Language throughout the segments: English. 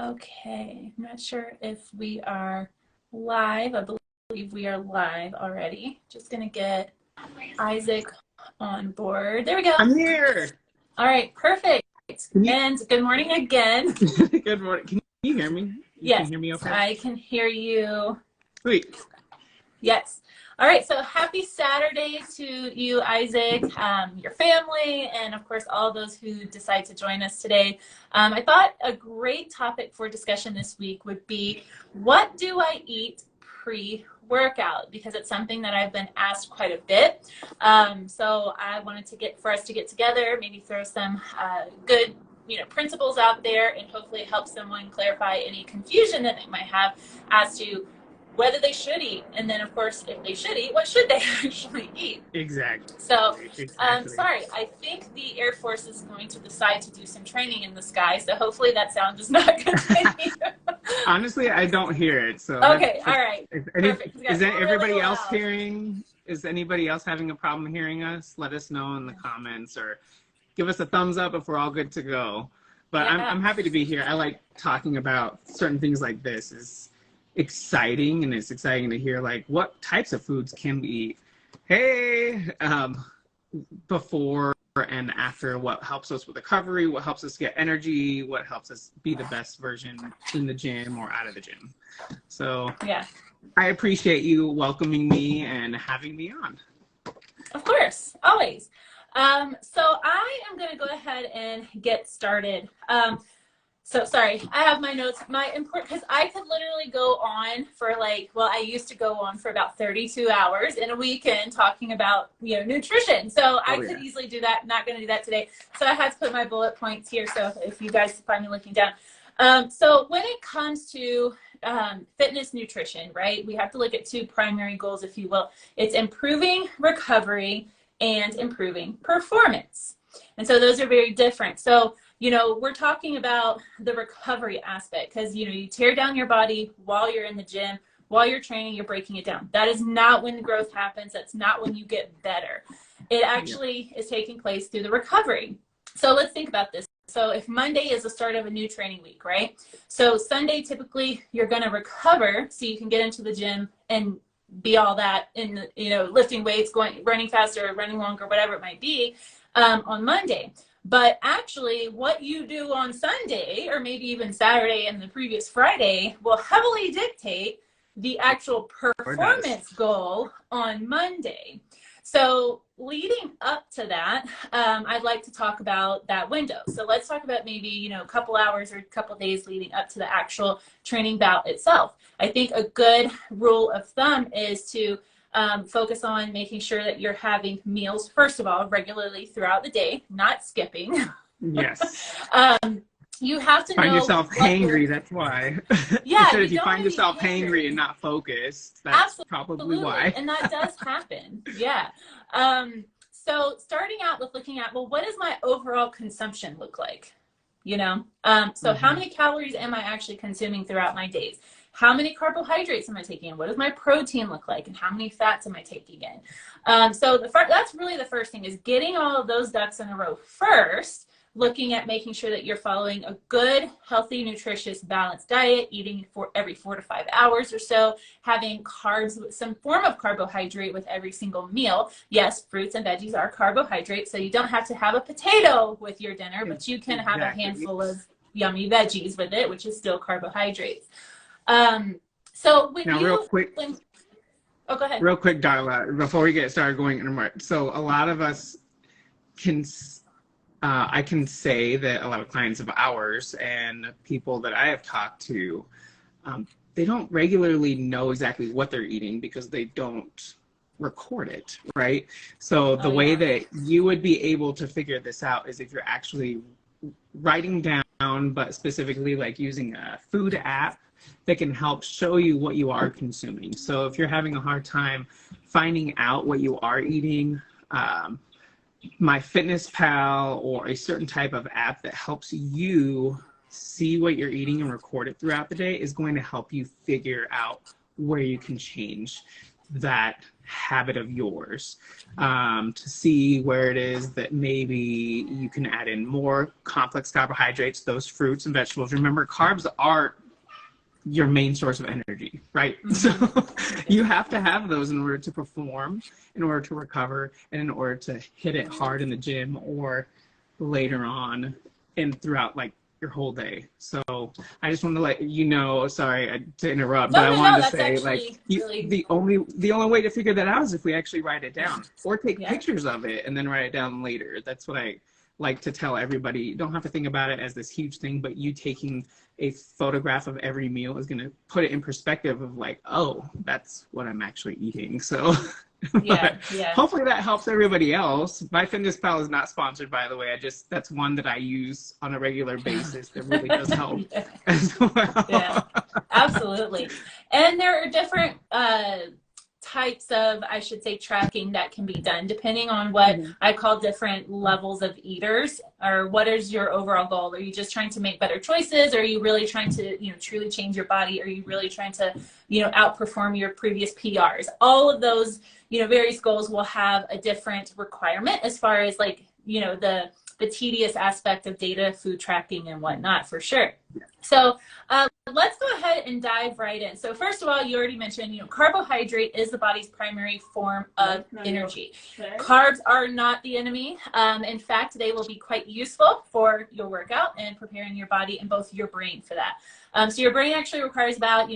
Okay, I'm not sure if we are live. I believe we are live already. Just gonna get Isaac on board. There we go. I'm here. All right, perfect. Can you? And good morning again. Good morning. Can you hear me? You can Yes, hear me okay? I can hear you. Sweet. Yes. All right, so happy Saturday to you, Isaac, your family, and of course, all those who decide to join us today. I thought a great topic for discussion this week would be, what do I eat pre-workout? Because it's something that I've been asked quite a bit. So I wanted for us to get together, maybe throw some good principles out there, and hopefully help someone clarify any confusion that they might have as to whether they should eat, and then of course if they should eat, what should they actually eat. Exactly. So Exactly. sorry, I think the Air Force is going to decide to do some training in the sky, so hopefully that sound does not continue. Honestly, I don't hear it. So okay, all right, perfect. Is that everybody really else loud. hearing? Is anybody else having a problem hearing us? Let us know in the comments, or give us a thumbs up if we're all good to go. But Yeah. I'm happy to be here. I like talking about certain things like this. Is exciting, and it's exciting to hear like what types of foods can we eat, before and after, what helps us with recovery, what helps us get energy, what helps us be the best version in the gym or out of the gym. So yeah, I appreciate you welcoming me and having me on. of course, always. So I am going to go ahead and get started. So sorry, I have my notes. Because I could literally go on for I used to go on for about 32 hours in a weekend talking about, nutrition. So I could easily do that. Not going to do that today. So I had to put my bullet points here. So if you guys find me looking down. So when it comes to fitness nutrition, right, we have to look at two primary goals, if you will. It's improving recovery and improving performance. And so those are very different. So we're talking about the recovery aspect because, you tear down your body while you're in the gym, while you're training, you're breaking it down. That is not when the growth happens. That's not when you get better. It actually is taking place through the recovery. So let's think about this. So if Monday is the start of a new training week, right? So Sunday, typically, you're going to recover so you can get into the gym and be all that in, lifting weights, running faster, running longer, whatever it might be, on Monday. But actually, what you do on Sunday, or maybe even Saturday and the previous Friday, will heavily dictate the actual performance goal on Monday. So leading up to that, I'd like to talk about that window. So let's talk about maybe, a couple hours or a couple days leading up to the actual training bout itself. I think a good rule of thumb is to focus on making sure that you're having meals, first of all, regularly throughout the day, not skipping. Yes. You have to find know yourself hangry. That's why. Yeah. If you find yourself hangry and not focused, that's probably why. And that does happen. Yeah. So starting out with looking at, well, what does my overall consumption look like? So how many calories am I actually consuming throughout my days? How many carbohydrates am I taking in? What does my protein look like? And how many fats am I taking in? So that's really the first thing, is getting all of those ducks in a row first, looking at making sure that you're following a good, healthy, nutritious, balanced diet, eating for every 4 to 5 hours or so, having carbs with some form of carbohydrate with every single meal. Yes, fruits and veggies are carbohydrates, so you don't have to have a potato with your dinner, but you can have a handful of yummy veggies with it, which is still carbohydrates. So when now, you, real quick, oh, go ahead. Real quick, Darla, before we get started going into more, so a lot of us I can say that a lot of clients of ours and people that I have talked to, they don't regularly know exactly what they're eating because they don't record it, right? So the way that you would be able to figure this out is if you're actually writing down, but specifically like using a food app that can help show you what you are consuming. So if you're having a hard time finding out what you are eating, MyFitnessPal or a certain type of app that helps you see what you're eating and record it throughout the day is going to help you figure out where you can change that habit of yours, to see where it is that maybe you can add in more complex carbohydrates, those fruits and vegetables. Remember, carbs are your main source of energy, right? So you have to have those in order to perform, in order to recover, and in order to hit it hard in the gym or later on and throughout like your whole day. So I just want to let you know, sorry to interrupt, but I wanted to say, like, the only way to figure that out is if we actually write it down or take pictures of it and then write it down later. That's what I like to tell everybody. You don't have to think about it as this huge thing, but you taking a photograph of every meal is going to put it in perspective of like, oh, that's what I'm actually eating. So hopefully that helps everybody else. MyFitnessPal is not sponsored, by the way. That's one that I use on a regular basis that really does help as well. Yeah, absolutely. And there are different types of, I should say, tracking that can be done depending on what I call different levels of eaters, or what is your overall goal. Are you just trying to make better choices? Are you really trying to, truly change your body? Are you really trying to, outperform your previous PRs? All of those, various goals will have a different requirement as far as like, the tedious aspect of data, food tracking and whatnot, for sure. So let's go ahead and dive right in. So first of all, you already mentioned, carbohydrate is the body's primary form of energy. Carbs are not the enemy. In fact, they will be quite useful for your workout and preparing your body and both your brain for that. So your brain actually requires about,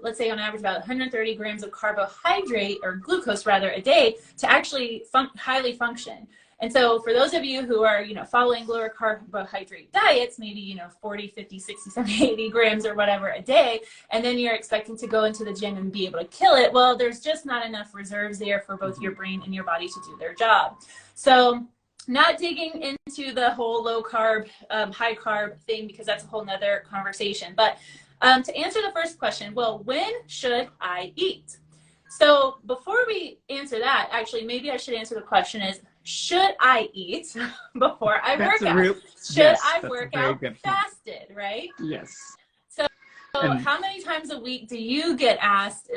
let's say on average, about 130 grams of carbohydrate, or glucose rather, a day to actually highly function. And so for those of you who are, following lower carbohydrate diets, maybe, 40, 50, 60, 70, 80 grams or whatever a day, and then you're expecting to go into the gym and be able to kill it, well, there's just not enough reserves there for both your brain and your body to do their job. So not digging into the whole low carb, high carb thing, because that's a whole nother conversation. But to answer the first question, well, when should I eat? So before we answer that, actually, maybe I should answer the question is, should I eat before I work out? Should I work out fasted, right? Yes. So how many times a week do you get asked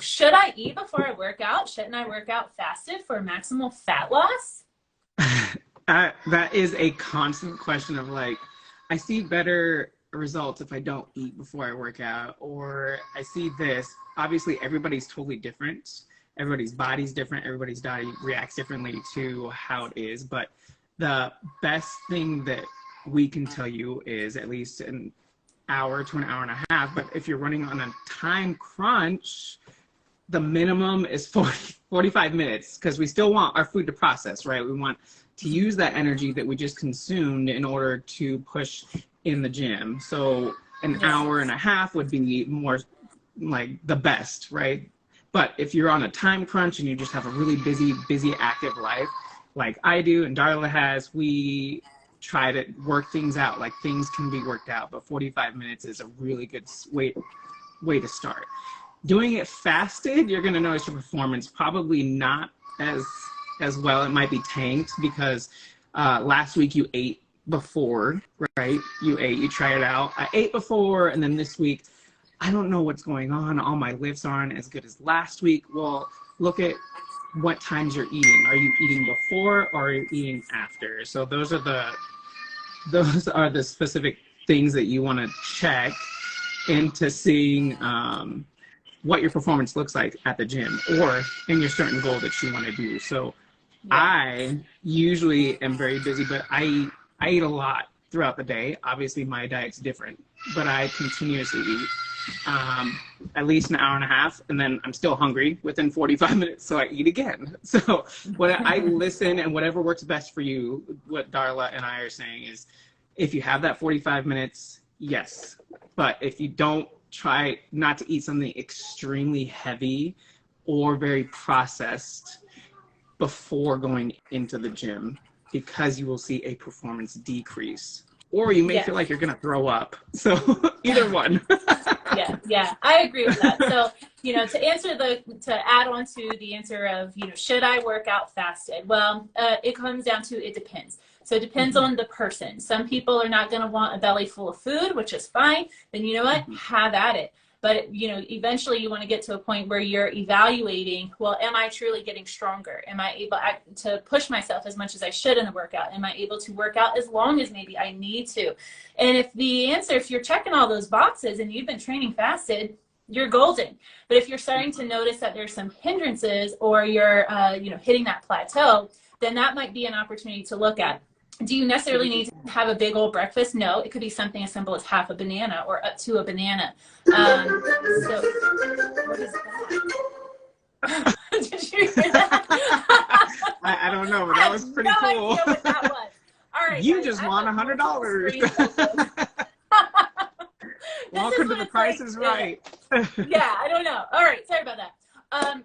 should I eat before I work out? Shouldn't I work out fasted for maximal fat loss? That is a constant question of like, I see better results if I don't eat before I work out, or I see this. Obviously, everybody's totally different. Everybody's body's different. Everybody's body reacts differently to how it is. But the best thing that we can tell you is at least an hour to an hour and a half. But if you're running on a time crunch, the minimum is 45 minutes, because we still want our food to process, right? We want to use that energy that we just consumed in order to push in the gym. So an hour and a half would be more like the best, right? But if you're on a time crunch and you just have a really busy, active life, like I do and Darla has, we try to work things out. Like, things can be worked out, but 45 minutes is a really good way to start. Doing it fasted, you're going to notice your performance probably not as well. It might be tanked because last week you ate before, right? You try it out. I ate before, and then this week, I don't know what's going on. All my lifts aren't as good as last week. Well, look at what times you're eating. Are you eating before or are you eating after? So those are the specific things that you want to check into seeing what your performance looks like at the gym or in your certain goal that you want to do. So I usually am very busy, but I eat a lot throughout the day. Obviously, my diet's different, but I continuously eat at least an hour and a half, and then I'm still hungry within 45 minutes, so I eat again. So what I listen, and whatever works best for you, what Darla and I are saying is, if you have that 45 minutes, yes. But if you don't, try not to eat something extremely heavy or very processed before going into the gym, because you will see a performance decrease, or you may feel like you're going to throw up. So either one. Yeah, I agree with that. So, to add on to the answer of, should I work out fasted? Well, it comes down to, it depends. So it depends on the person. Some people are not going to want a belly full of food, which is fine. Then you know what? Have at it. But, you know, eventually you want to get to a point where you're evaluating, well, am I truly getting stronger? Am I able to push myself as much as I should in the workout? Am I able to work out as long as maybe I need to? And if the answer, if you're checking all those boxes and you've been training fasted, you're golden. But if you're starting to notice that there's some hindrances, or you're, you know, hitting that plateau, then that might be an opportunity to look at. Do you necessarily need to have a big old breakfast? No, it could be something as simple as half a banana or up to a banana. So what is that? Did you hear that? I don't know, but that was pretty cool. I have no idea what that was. All right, you guys, just won $100. Welcome to The Price is Right. Yeah, I don't know. All right, sorry about that.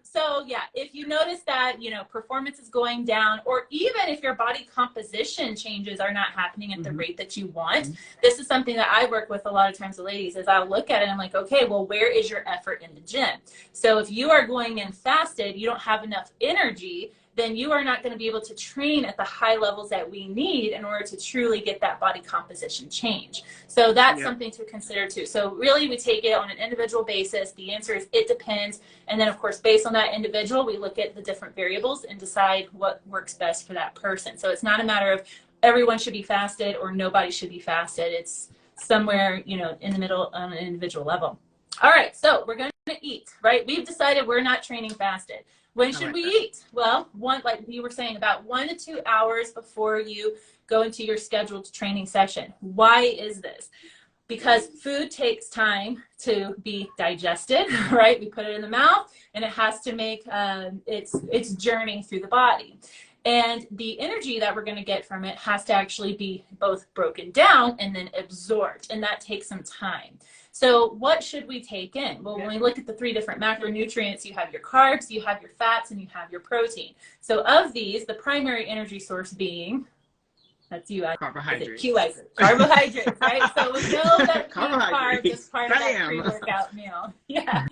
So yeah, if you notice that, you know, performance is going down, or even if your body composition changes are not happening at the rate that you want, this is something that I work with a lot of times with ladies. Is I'll look at it and I'm like, okay, well, where is your effort in the gym? So if you are going in fasted, you don't have enough energy, then you are not going to be able to train at the high levels that we need in order to truly get that body composition change. So that's something to consider too. So really we take it on an individual basis. The answer is it depends. And then of course, based on that individual, we look at the different variables and decide what works best for that person. So it's not a matter of everyone should be fasted or nobody should be fasted. It's somewhere, you know, in the middle on an individual level. All right, so we're going to eat, right? We've decided we're not training fasted. When should we eat? Well, like you were saying, about 1 to 2 hours before you go into your scheduled training session. Why is this? Because food takes time to be digested, right? We put it in the mouth and it has to make its journey through the body. And the energy that we're going to get from it has to actually be both broken down and then absorbed. And that takes some time. So what should we take in? Well, when we look at the 3 different macronutrients, you have your carbs, you have your fats, and you have your protein. So of these, the primary energy source being, that's you, carbohydrates. Carbohydrates, right? So we know that carbs is part of that pre-workout meal. Yeah.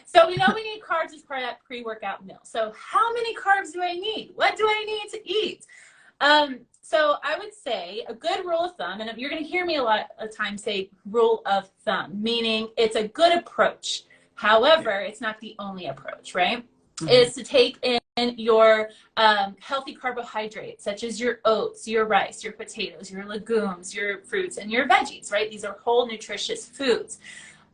So we know we need carbs as part of that pre-workout meal. So how many carbs do I need? What do I need to eat? So I would say a good rule of thumb, and you're going to hear me a lot of times say rule of thumb, meaning it's a good approach. However, it's not the only approach, right? Is to take in your healthy carbohydrates, such as your oats, your rice, your potatoes, your legumes, your fruits, and your veggies, right? These are whole nutritious foods.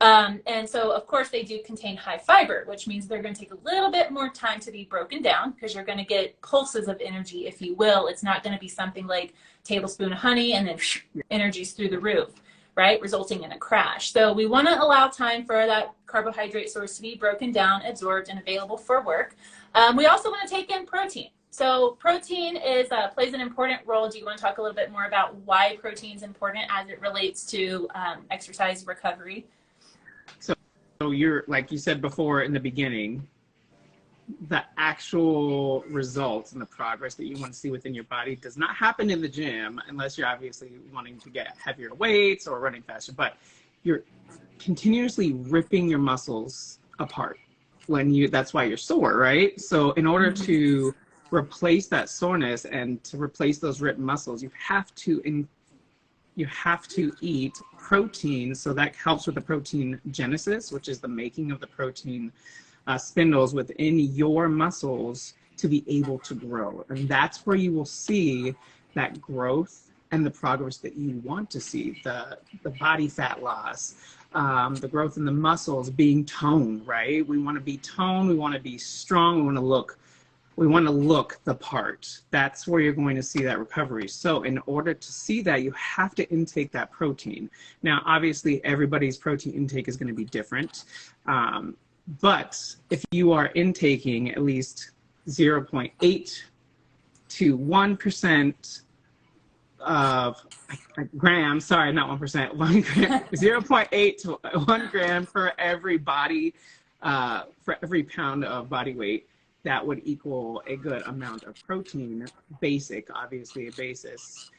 And so, of course, they do contain high fiber, which means they're going to take a little bit more time to be broken down because you're going to get pulses of energy, if you will. It's not going to be something like a tablespoon of honey and then energy's through the roof, right? Resulting in a crash. So we want to allow time for that carbohydrate source to be broken down, absorbed, and available for work. We also want to take in protein. So protein is plays an important role. Do you want to talk a little bit more about why protein is important as it relates to exercise recovery? So you're, like you said before in the beginning, the actual results and the progress that you want to see within your body does not happen in the gym unless you're obviously wanting to get heavier weights or running faster, but you're continuously ripping your muscles apart that's why you're sore, right? So in order to replace that soreness and to replace those ripped muscles, you have to eat protein. So that helps with the protein genesis, which is the making of the protein spindles within your muscles to be able to grow. And that's where you will see that growth and the progress that you want to see, the body fat loss, the growth in the muscles, being toned, right? We want to be toned, we want to be strong, we want to look the part. That's where you're going to see that recovery. So in order to see that, you have to intake that protein. Now, obviously, everybody's protein intake is going to be different. But if you are intaking at least 0.8 to 1% of grams, sorry, not 1%, 1 gram, 0.8 to 1 gram for every pound of body weight, that would equal a good amount of protein, obviously a basis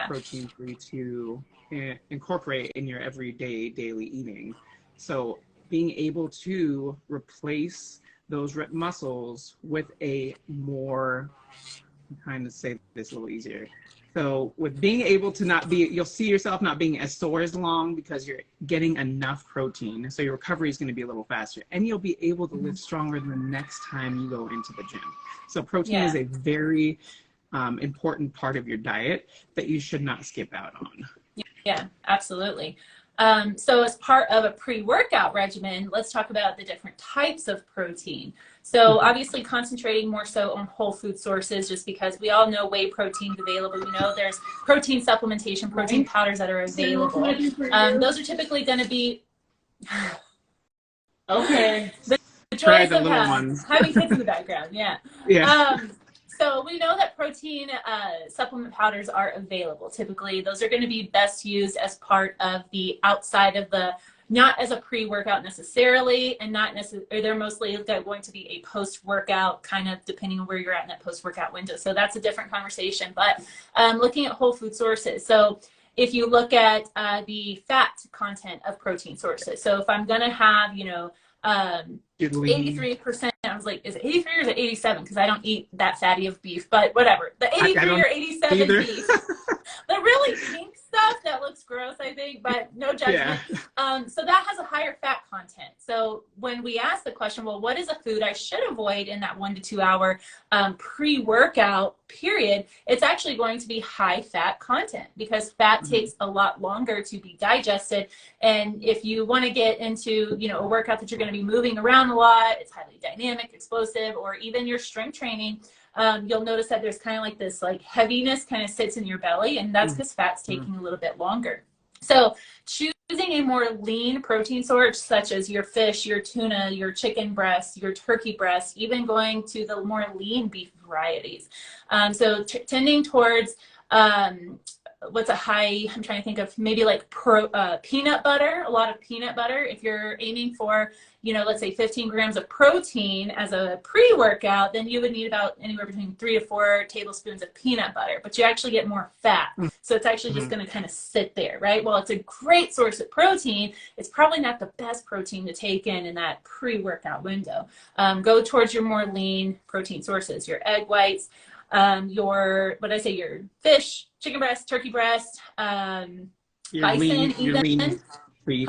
protein for you to incorporate in your everyday daily eating. So being able to replace those ripped muscles with a more, I'm trying to say this a little easier, So with being able to not be, you'll see yourself not being as sore as long because you're getting enough protein. So your recovery is going to be a little faster, and you'll be able to lift stronger the next time you go into the gym. So protein is a very important part of your diet that you should not skip out on. Yeah, absolutely. So as part of a pre-workout regimen, let's talk about the different types of protein. So obviously concentrating more so on whole food sources, just because we all know whey protein is available. We know there's protein supplementation, protein powders that are available. Those are typically going to be okay. The joys of having kids in the background. Yeah. So we know that protein supplement powders are available. Typically, those are going to be best used as part of the outside of the, not as a pre-workout necessarily, and not necessarily, they're mostly going to be a post-workout, kind of depending on where you're at in that post-workout window. So that's a different conversation. But looking at whole food sources. So if you look at the fat content of protein sources. So if I'm going to have, 83%, I was like, is it 83 or is it 87? Because I don't eat that fatty of beef, but whatever. The 83 or 87 beef. The really pink stuff that looks gross, I think, but no judgment. So that has a higher fat content. So when we ask the question, well, what is a food I should avoid in that 1 to 2 hour pre-workout period? It's actually going to be high fat content, because fat takes a lot longer to be digested. And if you want to get into, a workout that you're going to be moving around a lot, it's highly dynamic, explosive, or even your strength training, you'll notice that there's kind of like this heaviness kind of sits in your belly, and that's because fat's taking a little bit longer. So choosing a more lean protein source, such as your fish, your tuna, your chicken breast, your turkey breast, even going to the more lean beef varieties. So tending towards what's a high, I'm trying to think of, maybe like peanut butter, a lot of peanut butter. If you're aiming for, let's say 15 grams of protein as a pre-workout, then you would need about anywhere between 3 to 4 tablespoons of peanut butter, but you actually get more fat. So it's actually just going to kind of sit there, right? Well, it's a great source of protein. It's probably not the best protein to take in that pre-workout window. Go towards your more lean protein sources, your egg whites, your fish, chicken breast, turkey breast, bison, your lean beef,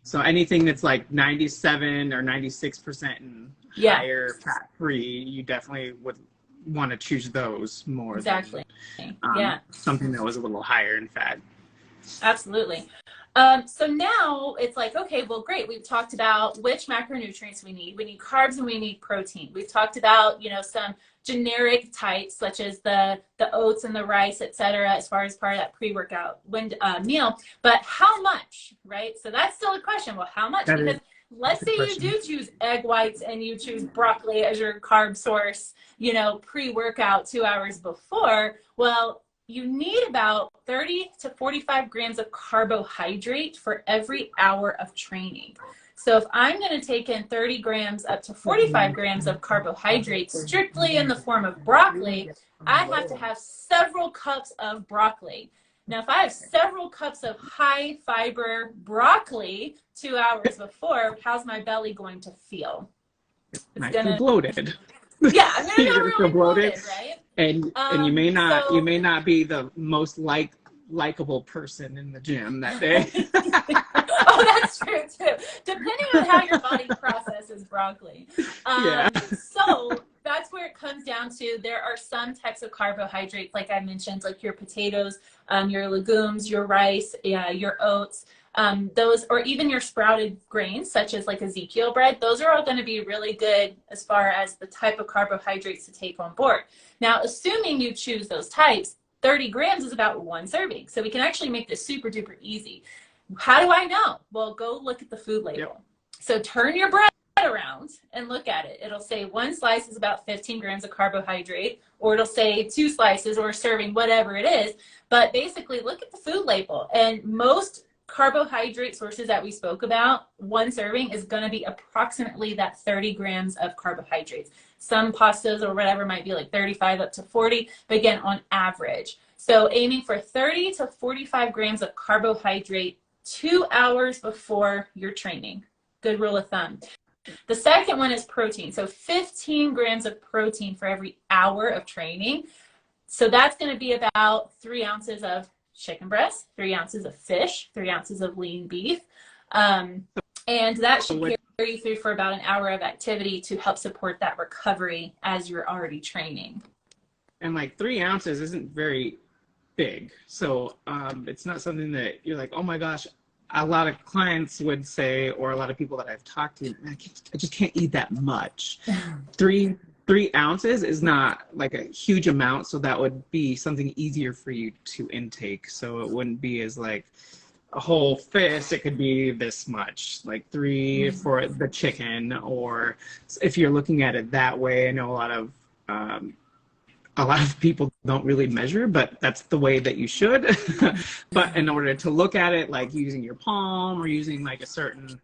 So anything that's like 97 or 96% and higher fat free, you definitely would want to choose those more than something that was a little higher in fat. Absolutely. So now it's like, okay, well, great. We've talked about which macronutrients we need. We need carbs and we need protein. We've talked about, some generic types such as the oats and the rice, etc., as far as part of that pre-workout meal. But how much, right? So that's still a question. Well, how much? Because let's say you do choose egg whites and you choose broccoli as your carb source, pre-workout 2 hours before. Well, you need about 30 to 45 grams of carbohydrate for every hour of training. So if I'm going to take in 30 grams up to 45 grams of carbohydrates strictly in the form of broccoli, I have to have several cups of broccoli. Now, if I have several cups of high fiber broccoli 2 hours before, how's my belly going to feel? It's going to bloated. Yeah, I'm going to feel really bloated, right? And you may not be the most likable person in the gym that day. Oh, that's true too. Depending on how your body processes broccoli. So that's where it comes down to. There are some types of carbohydrates, like I mentioned, like your potatoes, your legumes, your rice, your oats. Those, or even your sprouted grains, such as like Ezekiel bread, those are all going to be really good as far as the type of carbohydrates to take on board. Now, assuming you choose those types, 30 grams is about 1 serving. So we can actually make this super duper easy. How do I know? Well, go look at the food label. So turn your bread around and look at it. It'll say 1 slice is about 15 grams of carbohydrate, or it'll say 2 slices or a serving, whatever it is. But basically look at the food label, and most carbohydrate sources that we spoke about, 1 serving is going to be approximately that 30 grams of carbohydrates. Some pastas or whatever might be like 35 up to 40, but again, on average. So aiming for 30 to 45 grams of carbohydrate 2 hours before your training. Good rule of thumb. The second one is protein. So 15 grams of protein for every hour of training. So that's going to be about 3 ounces of chicken breast, 3 ounces of fish, 3 ounces of lean beef. And that should carry you through for about an hour of activity to help support that recovery as you're already training. And like 3 ounces isn't very big. So it's not something that you're like, oh my gosh. A lot of clients would say, or a lot of people that I've talked to, I just can't eat that much. Three ounces is not like a huge amount, so that would be something easier for you to intake. So it wouldn't be as like a whole fist. It could be this much, like 3 for the chicken, or if you're looking at it that way. I know a lot of people don't really measure, but that's the way that you should. But in order to look at it, like using your palm or using like a certain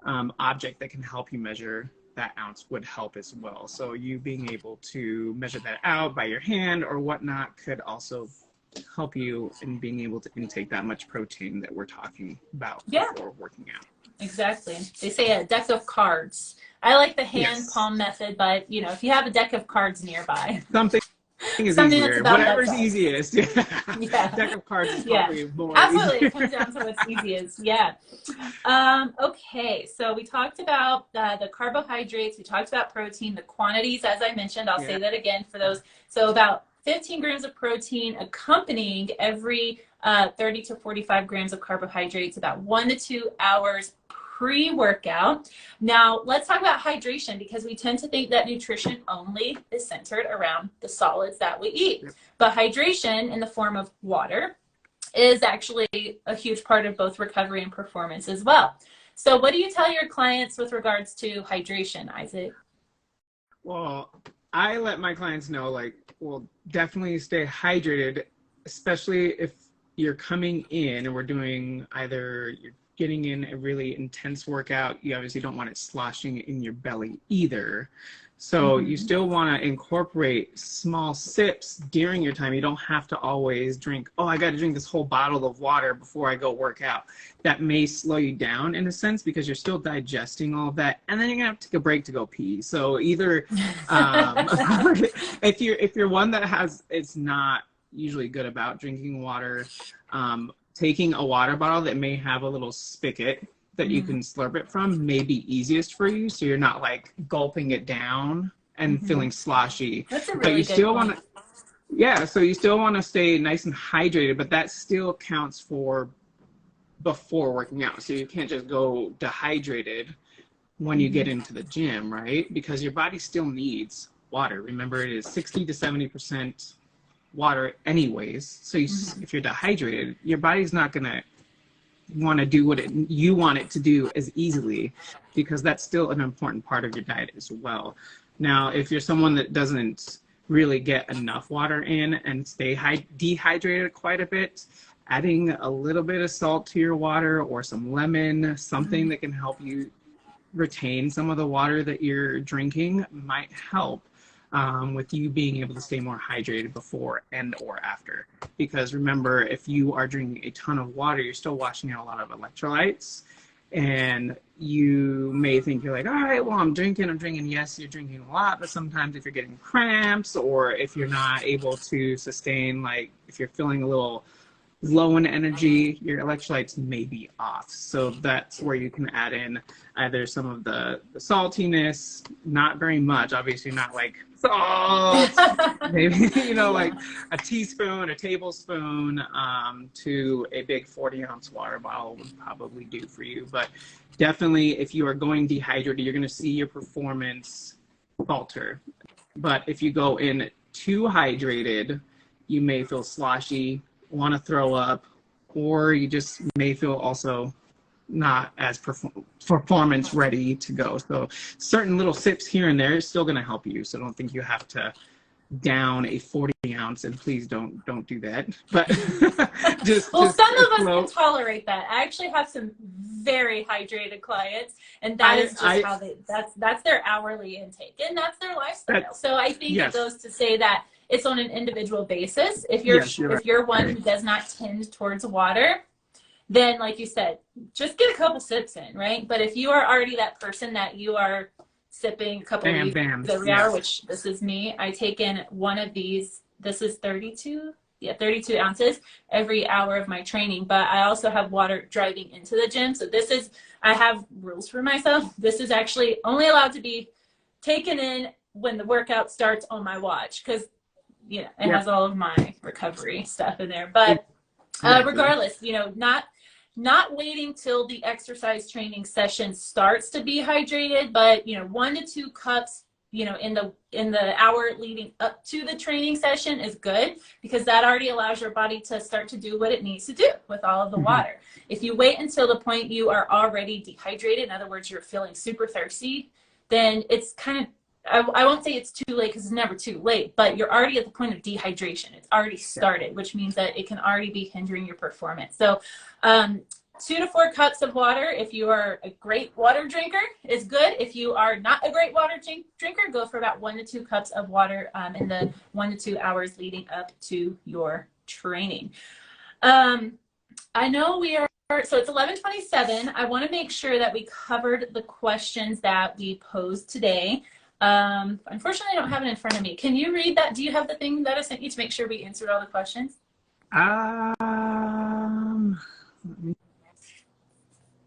object that can help you measure that ounce would help as well. So you being able to measure that out by your hand or whatnot could also help you in being able to intake that much protein that we're talking about before working out. Exactly. They say a deck of cards. I like the hand palm method, but you know, if you have a deck of cards nearby. Something easier. Whatever's easiest. Deck of cards is probably more absolutely easier. It comes down to what's easiest. Okay, so we talked about the carbohydrates, we talked about protein, the quantities, as I mentioned. I'll say that again for those. So about 15 grams of protein accompanying every 30 to 45 grams of carbohydrates, about 1 to 2 hours pre-workout. Now, let's talk about hydration, because we tend to think that nutrition only is centered around the solids that we eat. But hydration in the form of water is actually a huge part of both recovery and performance as well. So what do you tell your clients with regards to hydration, Isaac? Well, I let my clients know, like, well, definitely stay hydrated, especially if you're coming in and we're doing either you're getting in a really intense workout. You obviously don't want it sloshing in your belly either. So you still want to incorporate small sips during your time. You don't have to always drink, oh, I got to drink this whole bottle of water before I go work out. That may slow you down in a sense because you're still digesting all of that. And then you're going to have to take a break to go pee. So either if you're one that it's not usually good about drinking water, taking a water bottle that may have a little spigot that you can slurp it from may be easiest for you, so you're not like gulping it down and feeling sloshy. That's a really but you good still point. want to, so you still want to stay nice and hydrated, but that still counts for before working out. So you can't just go dehydrated when you get into the gym, right? Because your body still needs water. Remember, it is 60 to 70% water anyways. So if you're dehydrated, your body's not going to want to do what you want it to do as easily, because that's still an important part of your diet as well. Now, if you're someone that doesn't really get enough water in and stay dehydrated quite a bit, adding a little bit of salt to your water or some lemon, something that can help you retain some of the water that you're drinking might help with you being able to stay more hydrated before and or after. Because remember, if you are drinking a ton of water, you're still washing out a lot of electrolytes, and you may think you're like, all right, well, I'm drinking. Yes, you're drinking a lot, but sometimes if you're getting cramps or if you're not able to sustain, like if you're feeling a little low in energy, your electrolytes may be off. So that's where you can add in either some of the saltiness, not very much, obviously not like salt, maybe, like a teaspoon, a tablespoon to a big 40-ounce water bottle would probably do for you. But definitely if you are going dehydrated, you're going to see your performance falter. But if you go in too hydrated, you may feel sloshy, want to throw up, or you just may feel also not as performance ready to go. So certain little sips here and there is still going to help you. So don't think you have to down a 40-ounce, and please don't do that. But some of us can tolerate that. I actually have some very hydrated clients, and that's their hourly intake, and that's their lifestyle. So I think it goes to say that it's on an individual basis. If you're one who does not tend towards water, then like you said, just get a couple sips in, right? But if you are already that person that you are sipping a couple of every hour, which this is me, I take in one of these this is 32 ounces every hour of my training. But I also have water driving into the gym. So I have rules for myself. This is actually only allowed to be taken in when the workout starts on my watch, because it has all of my recovery stuff in there. But regardless, not waiting till the exercise training session starts to be hydrated, but 1 to 2 cups in the hour leading up to the training session is good, because that already allows your body to start to do what it needs to do with all of the water. If you wait until the point you are already dehydrated, in other words, you're feeling super thirsty, then it's kind of, I won't say it's too late, because it's never too late, but you're already at the point of dehydration. It's already started, which means that it can already be hindering your performance. So 2 to 4 cups of water, if you are a great water drinker, is good. If you are not a great water drinker, go for about 1 to 2 cups of water in the 1 to 2 hours leading up to your training. I know so it's 11:27. I want to make sure that we covered the questions that we posed today. Unfortunately, I don't have it in front of me. Can you read that? Do you have the thing that I sent you to make sure we answered all the questions? I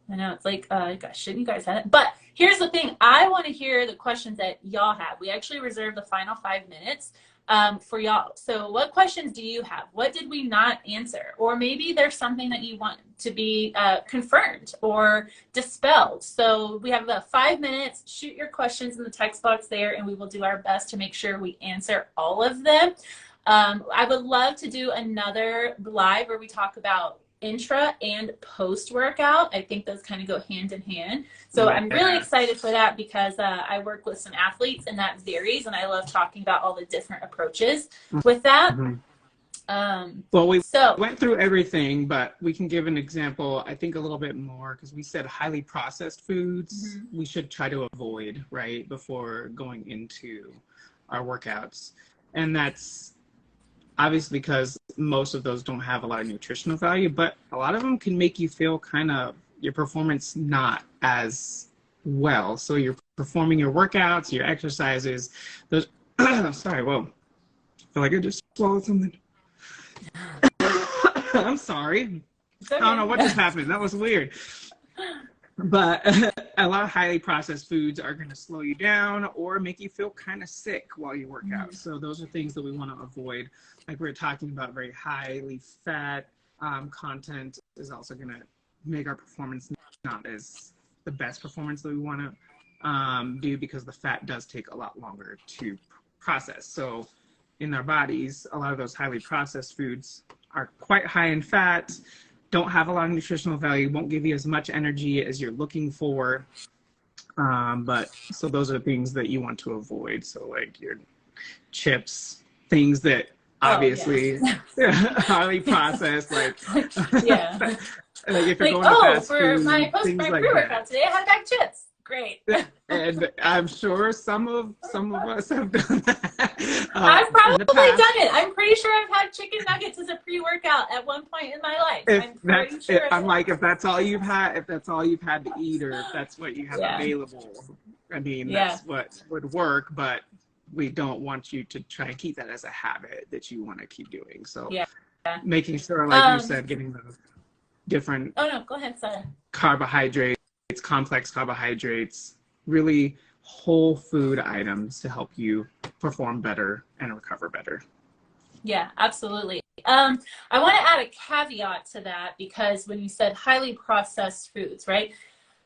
know it's like, gosh, shouldn't you guys have it? But here's the thing. I want to hear the questions that y'all have. We actually reserved the final 5 minutes for y'all. So what questions do you have? What did we not answer? Or maybe there's something that you want to be confirmed or dispelled. So we have about 5 minutes. Shoot your questions in the text box there, and we will do our best to make sure we answer all of them. I would love to do another live where we talk about intra and post workout. I think those kind of go hand in hand. So I'm really excited for that, because I work with some athletes and that varies, and I love talking about all the different approaches with that. Well, we went through everything, but we can give an example, I think a little bit more, because we said highly processed foods we should try to avoid right before going into our workouts. And that's obviously because most of those don't have a lot of nutritional value, but a lot of them can make you feel kind of your performance not as well. So you're performing your workouts, your exercises, those, sorry, whoa, I feel like I just swallowed something. I'm sorry. Okay. I don't know what just happened. That was weird. But a lot of highly processed foods are going to slow you down or make you feel kind of sick while you work out. So those are things that we want to avoid. Like we were talking about, very highly fat content is also going to make our performance not as the best performance that we want to do, because the fat does take a lot longer to process. So in our bodies, a lot of those highly processed foods are quite high in fat, don't have a lot of nutritional value, won't give you as much energy as you're looking for. But so those are things that you want to avoid. So like your chips, things that obviously highly processed, like like if you're going to fast for food, my pre-workout today, I had bag chips. Great. And I'm sure some of us have done that. I've probably done it. I'm pretty sure I've had chicken nuggets as a pre-workout at one point in my life. I'm like, if that's all you've had to eat, or if that's what you have available, I mean, that's what would work. But we don't want you to try and keep that as a habit that you want to keep doing. So making sure, like you said, getting the different go ahead, sorry. Carbohydrates, complex carbohydrates, really whole food items to help you perform better and recover better. Yeah, absolutely. I want to add a caveat to that, because when you said highly processed foods, right?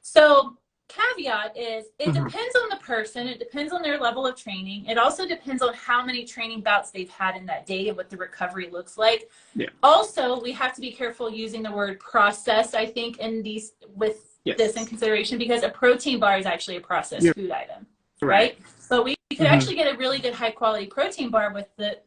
So caveat is it depends on the person. It depends on their level of training. It also depends on how many training bouts they've had in that day and what the recovery looks like. Yeah. Also, we have to be careful using the word processed, I think, in these with this in consideration, because a protein bar is actually a processed food item, right? But we could actually get a really good high quality protein bar with the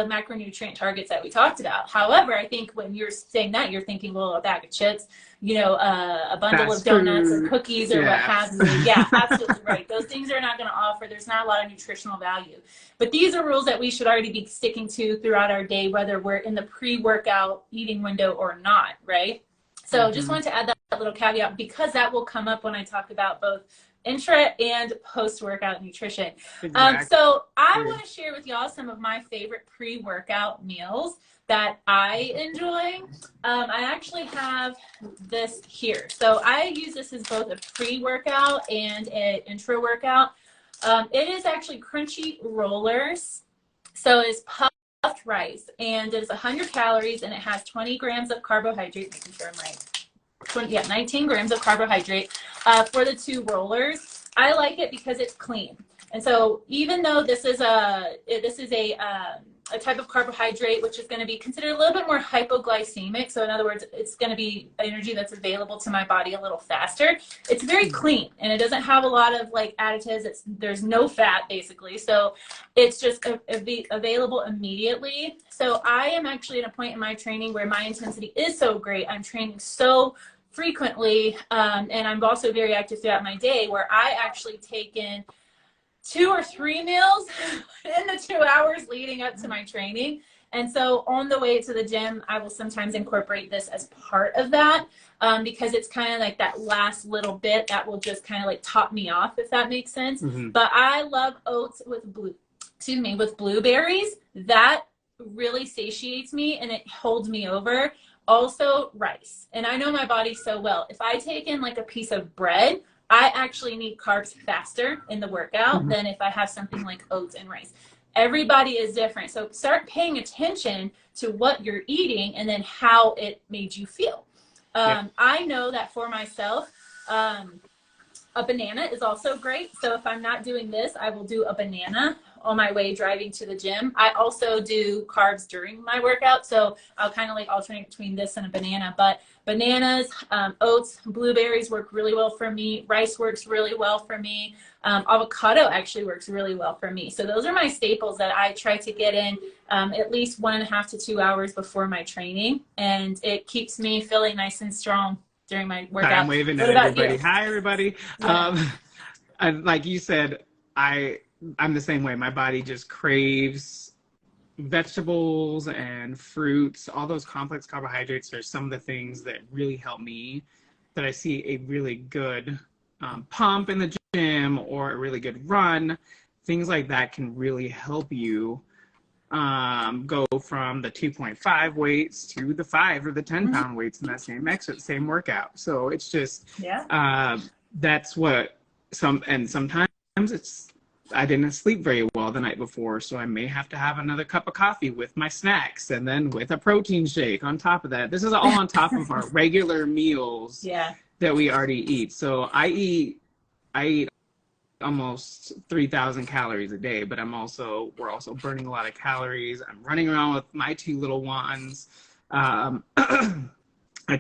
macronutrient targets that we talked about. However, I think when you're saying that, you're thinking, well, a bag of chips, a bundle of donuts or cookies or what have you. Yeah, absolutely right. Those things are not going to offer, there's not a lot of nutritional value. But these are rules that we should already be sticking to throughout our day, whether we're in the pre-workout eating window or not, right? So just wanted to add that little caveat, because that will come up when I talk about both intra and post-workout nutrition. Exactly. So I want to share with y'all some of my favorite pre-workout meals that I enjoy. I actually have this here. So I use this as both a pre-workout and an intra-workout. It is actually crunchy rollers. So it's puffed rice, and it's 100 calories, and it has 20 grams of carbohydrate. Making sure I'm right. 19 grams of carbohydrate for the 2 rollers. I like it because it's clean. And so even though this is a type of carbohydrate which is going to be considered a little bit more hypoglycemic, so in other words, it's going to be energy that's available to my body a little faster, it's very clean, and it doesn't have a lot of like additives. There's no fat basically, so it's just available immediately. So I am actually at a point in my training where my intensity is so great. I'm training so frequently, and I'm also very active throughout my day, where I actually take in 2 or 3 meals in the 2 hours leading up to my training. And so on the way to the gym, I will sometimes incorporate this as part of that, because it's kind of like that last little bit that will just kind of like top me off, if that makes sense. But I love oats with blueberries. That really satiates me and it holds me over. Also rice. And I know my body so well. If I take in like a piece of bread, I actually need carbs faster in the workout than if I have something like oats and rice. Everybody is different. So start paying attention to what you're eating and then how it made you feel. I know that for myself, a banana is also great. So if I'm not doing this, I will do a banana on my way driving to the gym. I also do carbs during my workout, so I'll kind of like alternate between this and a banana. But bananas, oats, blueberries work really well for me. Rice works really well for me. Avocado actually works really well for me. So those are my staples that I try to get in at least 1.5 to 2 hours before my training, and it keeps me feeling nice and strong during my workout. I'm waving at everybody. Hi, everybody. Yeah. And like you said, I'm the same way. My body just craves vegetables and fruits. All those complex carbohydrates are some of the things that really help me, that I see a really good pump in the gym or a really good run. Things like that can really help you go from the 2.5 weights to the 5 or the 10-pound weights in that same workout. So it's just, that's what sometimes I didn't sleep very well the night before, so I may have to have another cup of coffee with my snacks and then with a protein shake on top of that. This is all on top of our regular meals that we already eat. So I eat almost 3,000 calories a day, but we're also burning a lot of calories. I'm running around with my 2 little ones. I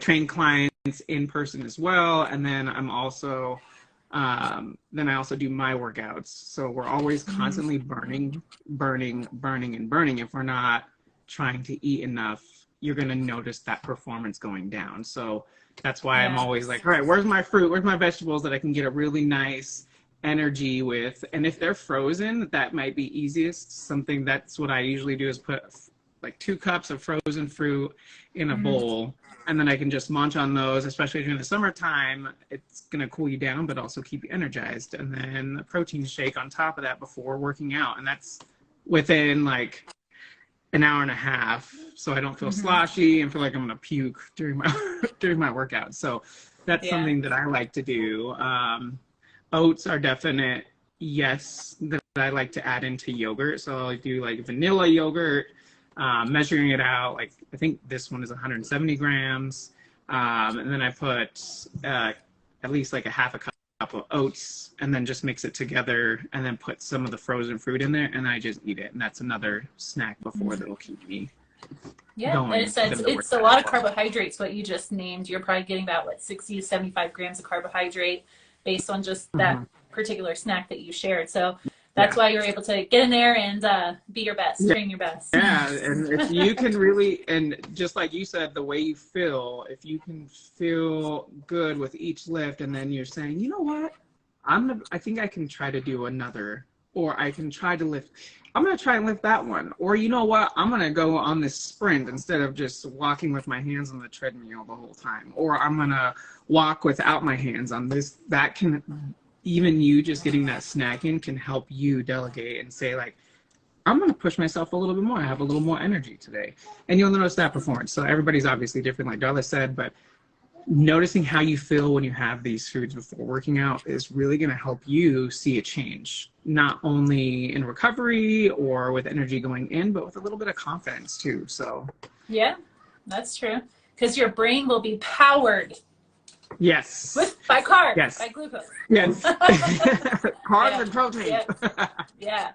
train clients in person as well, and then I also do my workouts. So we're always constantly burning. If we're not trying to eat enough, you're going to notice that performance going down. So that's why I'm always like, all right, where's my fruit? Where's my vegetables that I can get a really nice energy with? And if they're frozen, that might be easiest. That's what I usually do, is put like 2 cups of frozen fruit in a bowl, and then I can just munch on those, especially during the summertime. It's going to cool you down, but also keep you energized. And then a protein shake on top of that before working out. And that's within like an hour and a half. So I don't feel sloshy and feel like I'm going to puke during my workout. So that's something that I like to do. Oats are definite yes that I like to add into yogurt. So I'll do like vanilla yogurt, measuring it out. Like I think this one is 170 grams. And then I put at least like a half a cup of oats, and then just mix it together, and then put some of the frozen fruit in there, and I just eat it. And that's another snack before that'll keep me going. It's a lot of carbohydrates, what you just named. You're probably getting about, what, 60 to 75 grams of carbohydrate based on just that particular snack that you shared. So that's why you're able to get in there and be your best, train your best. Yeah, and if you can really, and just like you said, the way you feel, if you can feel good with each lift, and then you're saying, you know what, I think I can try to do another, or I can try to lift, I'm going to try and lift that one. Or you know what, I'm going to go on this sprint instead of just walking with my hands on the treadmill the whole time. Or I'm going to walk without my hands on this. even you just getting that snack in can help you delegate and say like, I'm going to push myself a little bit more. I have a little more energy today. And you'll notice that performance. So everybody's obviously different, like Darla said, but noticing how you feel when you have these foods before working out is really going to help you see a change, not only in recovery or with energy going in, but with a little bit of confidence too. So yeah, that's true. Because your brain will be powered. Yes. By carbs. Yes. By glucose. Yes. Carbs Yeah. and protein. Yes. Yeah.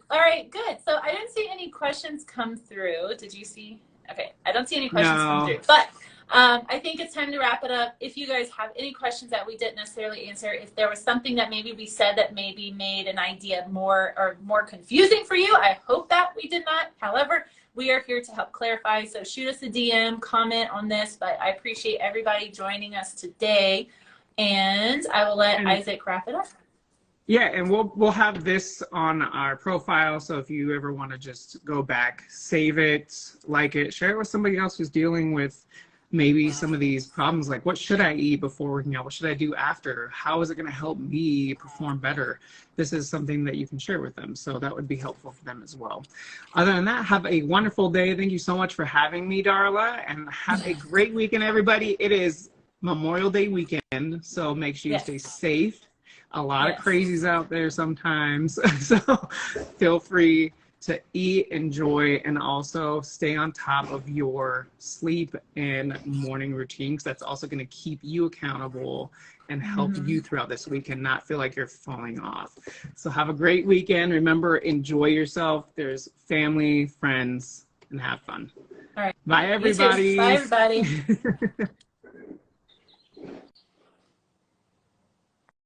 All right, good. So I didn't see any questions come through. Did you see? Okay. I don't see any questions come through. But I think it's time to wrap it up. If you guys have any questions that we didn't necessarily answer, if there was something that maybe we said that maybe made an idea more confusing for you, I hope that we did not. However, we are here to help clarify. So shoot us a DM, comment on this, but I appreciate everybody joining us today. And I will let Isaac wrap it up. Yeah, and we'll have this on our profile. So if you ever want to just go back, save it, like it, share it with somebody else who's dealing with maybe some of these problems, like what should I eat before working out? What should I do after? How is it going to help me perform better? This is something that you can share with them. So that would be helpful for them as well. Other than that, have a wonderful day. Thank you so much for having me, Darla, and have a great weekend, everybody. It is Memorial Day weekend, so make sure you stay safe. A lot of crazies out there sometimes. So feel free to eat, enjoy, and also stay on top of your sleep and morning routine, because that's also going to keep you accountable and help you throughout this week and not feel like you're falling off. So have a great weekend. Remember, enjoy yourself. There's family, friends, and have fun. All right. Bye, everybody. Bye, everybody.